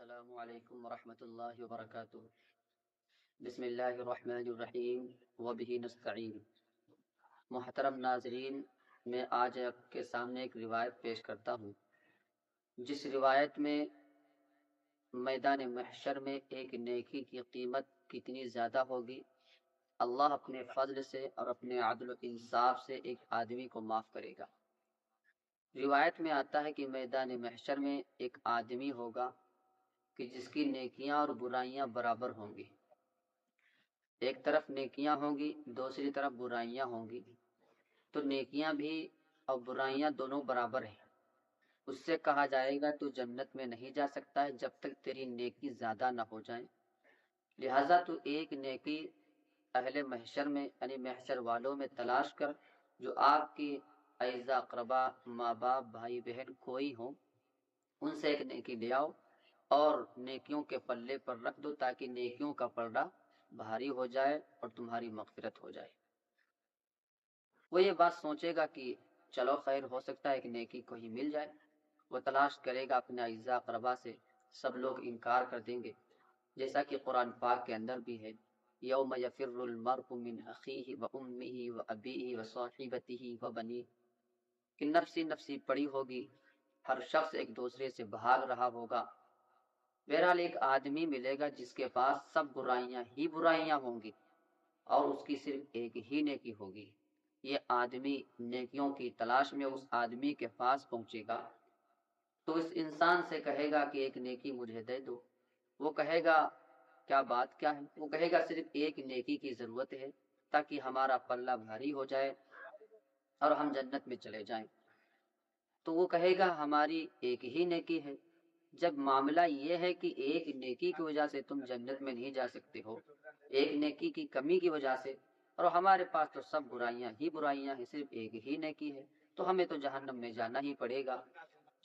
السلام علیکم ورحمۃ اللہ وبرکاتہ۔ بسم اللہ الرحمن الرحیم وبہ نستعین۔ محترم ناظرین، میں آج آپ کے سامنے ایک روایت پیش کرتا ہوں، جس روایت میں میدان محشر میں ایک نیکی کی قیمت کتنی زیادہ ہوگی، اللہ اپنے فضل سے اور اپنے عدل و انصاف سے ایک آدمی کو معاف کرے گا۔ روایت میں آتا ہے کہ میدان محشر میں ایک آدمی ہوگا کہ جس کی نیکیاں اور برائیاں برابر ہوں گی۔ ایک طرف نیکیاں ہوں گی، دوسری طرف برائیاں ہوں گی، تو نیکیاں بھی اور برائیاں دونوں برابر ہیں۔ اس سے کہا جائے گا تو جنت میں نہیں جا سکتا ہے جب تک تیری نیکی زیادہ نہ ہو جائے، لہٰذا تو ایک نیکی اہل محشر میں یعنی محشر والوں میں تلاش کر، جو آپ کی اعزا اقربا، ماں باپ، بھائی بہن کوئی ہو، ان سے ایک نیکی لے آؤ اور نیکیوں کے پلے پر رکھ دو، تاکہ نیکیوں کا پلڑا بھاری ہو جائے اور تمہاری مغفرت ہو جائے۔ وہ یہ بات سوچے گا کہ چلو خیر، ہو سکتا ہے ایک نیکی کو ہی مل جائے۔ وہ تلاش کرے گا اپنے اعزا اقربا سے، سب لوگ انکار کر دیں گے، جیسا کہ قرآن پاک کے اندر بھی ہے، یوم یفر المرء من اخیہ وامہ وابیہ وصاحبتہ وبنیہ، کہ نفسی نفسی پڑی ہوگی، ہر شخص ایک دوسرے سے بھاگ رہا ہوگا۔ بہرحال ایک آدمی ملے گا جس کے پاس سب برائیاں ہی برائیاں ہوں گی اور اس کی صرف ایک ہی نیکی ہوگی۔ یہ آدمی نیکیوں کی تلاش میں اس آدمی کے پاس پہنچے گا تو اس انسان سے کہے گا کہ ایک نیکی مجھے دے دو۔ وہ کہے گا کیا بات کیا ہے؟ وہ کہے گا صرف ایک نیکی کی ضرورت ہے تاکہ ہمارا پلہ بھاری ہو جائے اور ہم جنت میں چلے جائیں۔ تو وہ کہے گا ہماری ایک ہی نیکی ہے۔ جب معاملہ یہ ہے کہ ایک نیکی کی وجہ سے تم جنت میں نہیں جا سکتے ہو، ایک نیکی کی کمی کی وجہ سے، اور ہمارے پاس تو سب برائیاں ہی برائیاں ہیں، صرف ایک ہی نیکی ہے، تو ہمیں تو جہنم میں جانا ہی پڑے گا۔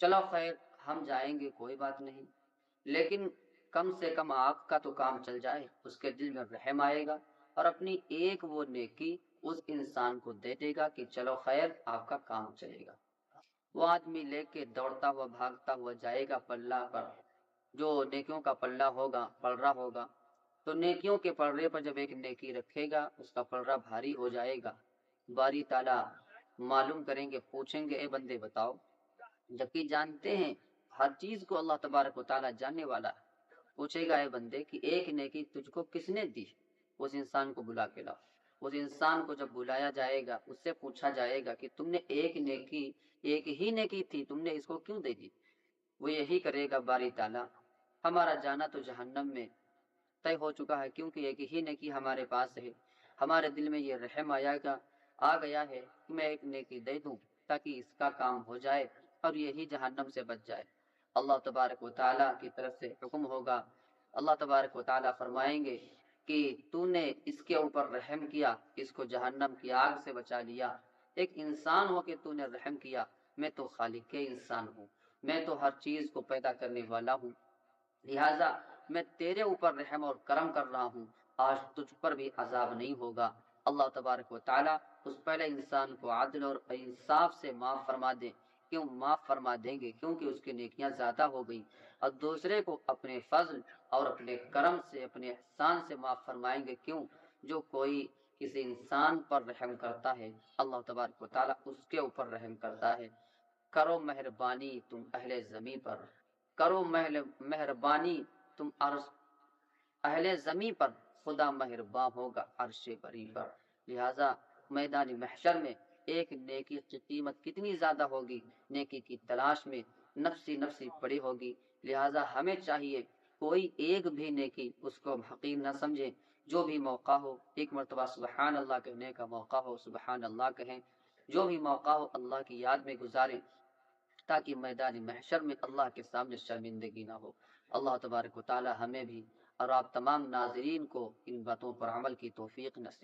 چلو خیر، ہم جائیں گے، کوئی بات نہیں، لیکن کم سے کم آپ کا تو کام چل جائے۔ اس کے دل میں رحم آئے گا اور اپنی ایک وہ نیکی اس انسان کو دے دے گا کہ چلو خیر، آپ کا کام چلے گا۔ وہ آدمی لے کے دوڑتا ہوا بھاگتا ہوا جائے گا پلہ پر، جو نیکیوں کا پلہ ہوگا، پلڑا ہوگا، تو نیکیوں کے پلڑے پر جب ایک نیکی رکھے گا، اس کا پلڑا بھاری ہو جائے گا۔ باری تعالیٰ معلوم کریں گے، پوچھیں گے اے بندے بتاؤ، جبکہ جانتے ہیں ہر چیز کو اللہ تبارک و تعالیٰ جاننے والا ہے۔ پوچھے گا اے بندے کہ ایک نیکی تجھ کو کس نے دی؟ اس انسان کو بلا کے لاؤ۔ اس انسان کو جب بلایا جائے گا، اس سے پوچھا جائے گا کہ تم نے ایک نیکی، ایک ہی نیکی تھی، تم نے اس کو کیوں دے دی؟ وہ یہی کرے گا، باری تعالیٰ ہمارا جانا تو جہنم میں طے ہو چکا ہے، کیونکہ ایک ہی نیکی ہمارے پاس ہے، ہمارے دل میں یہ رحم آ گیا ہے کہ میں ایک نیکی دے دوں تاکہ اس کا کام ہو جائے اور یہی جہنم سے بچ جائے۔ اللہ تبارک و تعالیٰ کی طرف سے حکم ہوگا، اللہ تبارک و تعالیٰ فرمائیں گے کہ تو نے اس کے اوپر رحم کیا، اس کو جہنم کی آگ سے بچا لیا، ایک انسان ہو کے تو نے رحم کیا، میں تو خالق کے انسان ہوں، میں تو ہر چیز کو پیدا کرنے والا ہوں، لہٰذا میں تیرے اوپر رحم اور کرم کر رہا ہوں، آج تجھ پر بھی عذاب نہیں ہوگا۔ اللہ تبارک و تعالیٰ اس پہلے انسان کو عدل اور انصاف سے معاف فرما دے، کیوں معاف فرما دیں گے؟ کیونکہ اس کی نیکیاں زیادہ ہو گئی، اور دوسرے کو اپنے فضل اور اپنے کرم سے، اپنے احسان سے معاف فرمائیں گے، کیوں؟ جو کوئی کسی انسان پر رحم کرتا ہے، اللہ تبارک و تعالیٰ اس کے اوپر رحم کرتا ہے۔ کرو مہربانی تم اہل زمیں پر، کرو مہربانی تم اہل زمیں پر، خدا مہرباں ہوگا عرش بری پر۔ لہٰذا میدان محشر میں ایک نیکی کی قیمت کتنی زیادہ ہوگی، نیکی کی تلاش میں نفسی نفسی پڑی ہوگی، لہٰذا ہمیں چاہیے کوئی ایک بھی نیکی اس کو حقیر نہ سمجھے، جو بھی موقع ہو، ایک مرتبہ سبحان اللہ کہنے کا موقع ہو سبحان اللہ کہیں، جو بھی موقع ہو اللہ کی یاد میں گزاریں، تاکہ میدان محشر میں اللہ کے سامنے شرمندگی نہ ہو۔ اللہ تبارک و تعالی ہمیں بھی اور آپ تمام ناظرین کو ان باتوں پر عمل کی توفیق نصیب